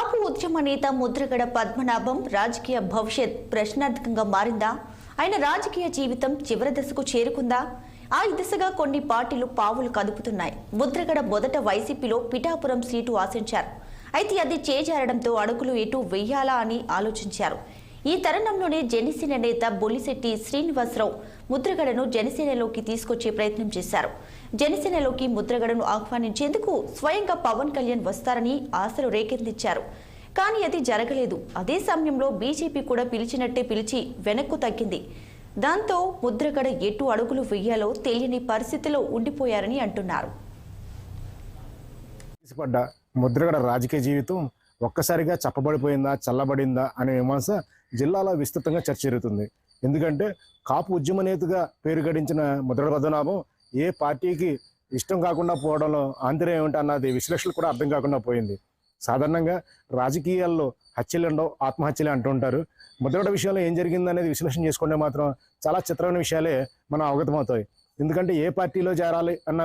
కాపు ఉద్యమ నేత ముద్రగడ పద్మనాభం రాజకీయ భవిష్యత్ ప్రశ్నార్థకంగా మారిందా? ఆయన రాజకీయ జీవితం చివరి దశకు చేరుకుందా? ఆ దిశగా కొన్ని పార్టీలు పావులు కదుపుతున్నాయి. ముద్రగడ మొదట వైసీపీలో పిఠాపురం సీటు ఆశించారు. అయితే అది చేజారడంతో అడుగులు ఎటు వెయ్యాలా అని ఆలోచించారు. ఈ తరుణంలోనే జనసేన నేత బొలిశెట్టి శ్రీనివాసరావు ముద్రగడను జనసేనలోకి తీసుకొచ్చే ప్రయత్నం చేశారు. జనసేనలోకి ముద్రగడను ఆహ్వానించేందుకు స్వయంగా పవన్ కళ్యాణ్ వస్తారని ఆశలు రేకెత్తించారు. కానీ అది జరగలేదు. అదే సమయంలో బీజేపీ కూడా పిలిచినట్టే పిలిచి వెనక్కు తగ్గింది. దాంతో ముద్రగడ ఎటు అడుగులు వెయ్యాలో తెలియని పరిస్థితిలో ఉండిపోయారని అంటున్నారు. ముద్రగడ రాజకీయ జీవితం ఒక్కసారిగా చప్పబడిపోయిందా, చల్లబడిందా అనే మీమాంస జిల్లాలో విస్తృతంగా చర్చ జరుగుతుంది. ఎందుకంటే కాపు ఉద్యమ నేతగా పేరు గడించిన ముద్రగడ పద్మనాభం ఏ పార్టీకి ఇష్టం కాకుండా పోవడంలో ఆంతర్యం ఏమిటి అన్నది విశ్లేషణలు కూడా అర్థం కాకుండా పోయింది. సాధారణంగా రాజకీయాల్లో హత్యలుండవు, ఆత్మహత్యలే అంటూ ఉంటారు. ముద్రగడ విషయంలో ఏం జరిగింది అనేది విశ్లేషణ చేసుకుంటే మాత్రం చాలా చిత్రమైన విషయాలే మనం అవగతమవుతాయి. ఎందుకంటే ఏ పార్టీలో చేరాలి అన్న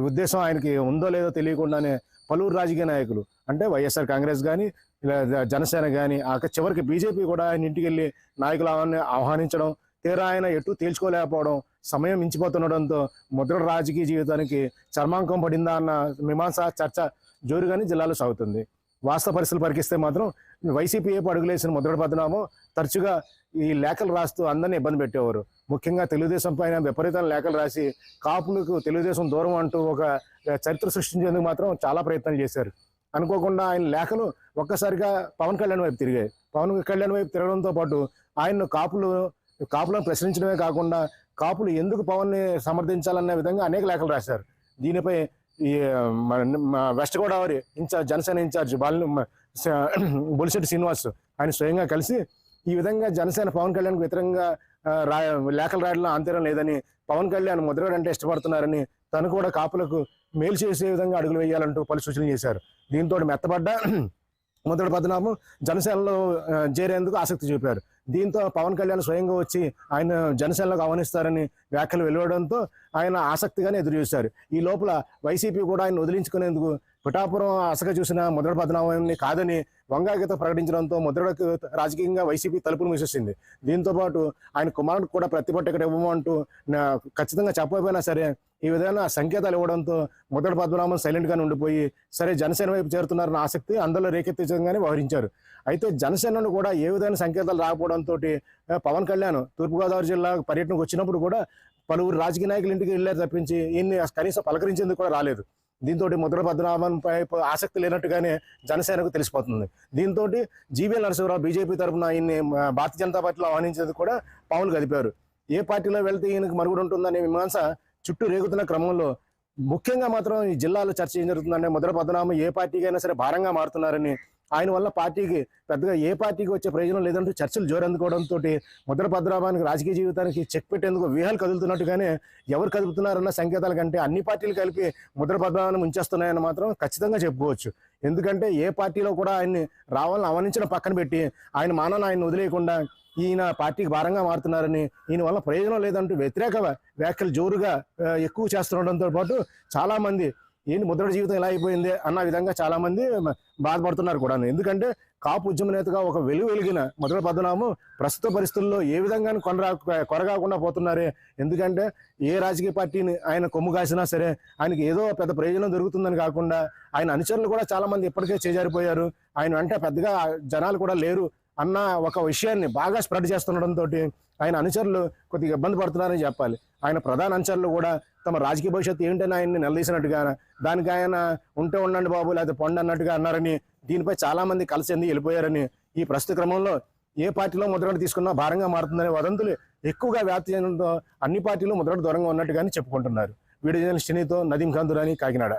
ఉద్దేశం ఆయనకి ఉందో లేదో తెలియకుండానే పలువురు రాజకీయ నాయకులు అంటే వైఎస్ఆర్ కాంగ్రెస్ కానీ జనసేన కానీ చివరికి బీజేపీ కూడా ఆయన ఇంటికి వెళ్ళి నాయకులు ఆహ్వానించడం, తీరా ఆయన ఎటు తేల్చుకోలేకపోవడం, సమయం మించిపోతుండడంతో ముద్రగడ రాజకీయ జీవితానికి చర్మాంకం పడిందా అన్న మీమాంస చర్చ జోరుగానే జిల్లాలో సాగుతుంది. వాస్తవ పరిస్థితులు పరికిస్తే మాత్రం వైసీపీ ఏపు అడుగులేసిన ముద్రగడ పద్మనాభం తరచుగా ఈ లేఖలు రాస్తూ అందరినీ ఇబ్బంది పెట్టేవారు. ముఖ్యంగా తెలుగుదేశం పైన విపరీతమైన లేఖలు రాసి కాపులకు తెలుగుదేశం దూరం అంటూ ఒక చరిత్ర సృష్టించేందుకు మాత్రం చాలా ప్రయత్నాలు చేశారు. అనుకోకుండా ఆయన లేఖలు ఒక్కసారిగా పవన్ కళ్యాణ్ వైపు తిరిగాయి. పవన్ కళ్యాణ్ వైపు తిరగడంతో పాటు ఆయన్ను కాపులను ప్రశ్నించడమే కాకుండా కాపులు ఎందుకు పవన్ని సమర్థించాలనే విధంగా అనేక లేఖలు రాశారు. దీనిపై ఈ వెస్ట్ గోదావరి జనసేన ఇన్ఛార్జ్ బొలిశెట్టి శ్రీనివాస్ ఆయన స్వయంగా కలిసి ఈ విధంగా జనసేన పవన్ కళ్యాణ్కి వ్యతిరేకంగా లేఖలు రాయడంలో ఆంతర్యం లేదని, పవన్ కళ్యాణ్ ముద్రగడ అంటే ఇష్టపడుతున్నారని, తను కూడా కాపులకు మేలు చేసే విధంగా అడుగులు వేయాలంటూ పలు సూచనలు చేశారు. దీంతో మెత్తబడ్డ ముద్రగడ పద్మనాభం జనసేనలో చేరేందుకు ఆసక్తి చూపారు. దీంతో పవన్ కళ్యాణ్ స్వయంగా వచ్చి ఆయన జనసేనలోకి ఆహ్వానిస్తారని వ్యాఖ్యలు వెలువడంతో ఆయన ఆసక్తిగానే ఎదురు చూశారు. ఈ లోపల వైసీపీ కూడా ఆయన వదిలించుకునేందుకు పిఠాపురం అసగా చూసిన ముద్రగడ పద్మనాభాన్ని కాదని వంగాగీత ప్రకటించడంతో ముద్రగడకు రాజకీయంగా వైసీపీ తలుపులు మూసేసింది. దీంతో పాటు ఆయన కుమారుడికి కూడా ప్రతిపట్టు ఇక్కడ ఇవ్వమంటూ ఖచ్చితంగా చెప్పకపోయినా సరే ఈ విధంగా సంకేతాలు ఇవ్వడంతో ముద్రగడ పద్మనాభం సైలెంట్గానే ఉండిపోయి సరే జనసేన వైపు చేరుతున్నారన్న ఆసక్తి అందులో రేకెత్తించగానే వ్యవహరించారు. అయితే జనసేనను కూడా ఏ విధమైన సంకేతాలు రాకపోవడంతో పవన్ కళ్యాణ్ తూర్పుగోదావరి జిల్లా పర్యటనకు వచ్చినప్పుడు కూడా పలువురు రాజకీయ నాయకుల ఇంటికి వెళ్ళారు తప్పించి ఈయన్ని కనీసం పలకరించేందుకు కూడా రాలేదు. దీంతో ముద్రగడ పద్మనాభంపై ఆసక్తి లేనట్టుగానే జనసేనకు తెలిసిపోతుంది. దీంతో జీవీఎల్ నరసింహరావు బీజేపీ తరఫున ఈయన్ని భారతీయ జనతా పార్టీలో ఆహ్వానించేందుకు కూడా పావులు కదిపారు. ఏ పార్టీలో వెళ్తే ఈయనకు మరుగుడు ఉంటుందనే మీమాంస చుట్టూ రేగుతున్న క్రమంలో ముఖ్యంగా మాత్రం ఈ జిల్లాలో చర్చ ఏం జరుగుతుందంటే ముద్రగడ పద్మనాభం ఏ పార్టీకి అయినా సరే భారంగా మారుతున్నారని, ఆయన వల్ల పార్టీకి పెద్దగా ఏ పార్టీకి వచ్చే ప్రయోజనం లేదంటూ చర్చలు జోరందుకోవడంతో ముద్రగడ పద్మనాభానికి రాజకీయ జీవితానికి చెక్ పెట్టేందుకు వ్యూహాలు కదులుతున్నట్టుగానే ఎవరు కదుపుతున్నారన్న సంకేతాల కంటే అన్ని పార్టీలు కలిపి ముద్రగడ పద్మనాభాన్ని ఉంచేస్తున్నాయని మాత్రం ఖచ్చితంగా చెప్పుకోవచ్చు. ఎందుకంటే ఏ పార్టీలో కూడా ఆయన్ని రావాలని ఆహ్వానించడం పక్కన పెట్టి ఆయన మానాన్ని ఆయన వదిలేయకుండా ఈయన పార్టీకి భారంగా మారుతున్నారని, ఈయన వల్ల ప్రయోజనం లేదంటూ వ్యతిరేక వ్యాఖ్యలు జోరుగా ఎక్కువ చేస్తుండడంతో పాటు చాలా మంది ఏంటి ముద్రగడ జీవితం ఎలా అయిపోయింది అన్న విధంగా చాలా మంది బాధపడుతున్నారు కూడా. ఎందుకంటే కాపు ఉద్యమ నేతగా ఒక వెలిగిన ముద్రగడ పద్మనాభం ప్రస్తుత పరిస్థితుల్లో ఏ విధంగా కొరగాకుండా పోతున్నారే. ఎందుకంటే ఏ రాజకీయ పార్టీని ఆయన కొమ్ము కాసినా సరే ఆయనకి ఏదో పెద్ద ప్రయోజనం దొరుకుతుందని కాకుండా ఆయన అనుచరులు కూడా చాలా మంది ఇప్పటికే చేజారిపోయారు. ఆయన వెంట పెద్దగా జనాలు కూడా లేరు అన్న ఒక విషయాన్ని బాగా స్ప్రెడ్ చేస్తుండడంతో ఆయన అనుచరులు కొద్దిగా ఇబ్బంది పడుతున్నారని చెప్పాలి. ఆయన ప్రధాన అనుచరులు కూడా తమ రాజకీయ భవిష్యత్తు ఏంటని ఆయన్ని నిలదీసినట్టుగా, దానికి ఆయన ఉంటే ఉండండి బాబు లేకపోతే పొండి అన్నట్టుగా అన్నారని, దీనిపై చాలా మంది కలిసి వెళ్ళిపోయారని, ఈ ప్రస్తుత క్రమంలో ఏ పార్టీలో ముద్రగడ తీసుకున్నా భారంగా మారుతుందనే వదంతులు ఎక్కువగా వ్యాప్తి చేయడంతో అన్ని పార్టీలు ముద్రగడ దూరంగా ఉన్నట్టుగానే చెప్పుకుంటున్నారు. వీడియో జర్నలిస్ట్ నదీం ఖాన్ దురాని, కాకినాడ.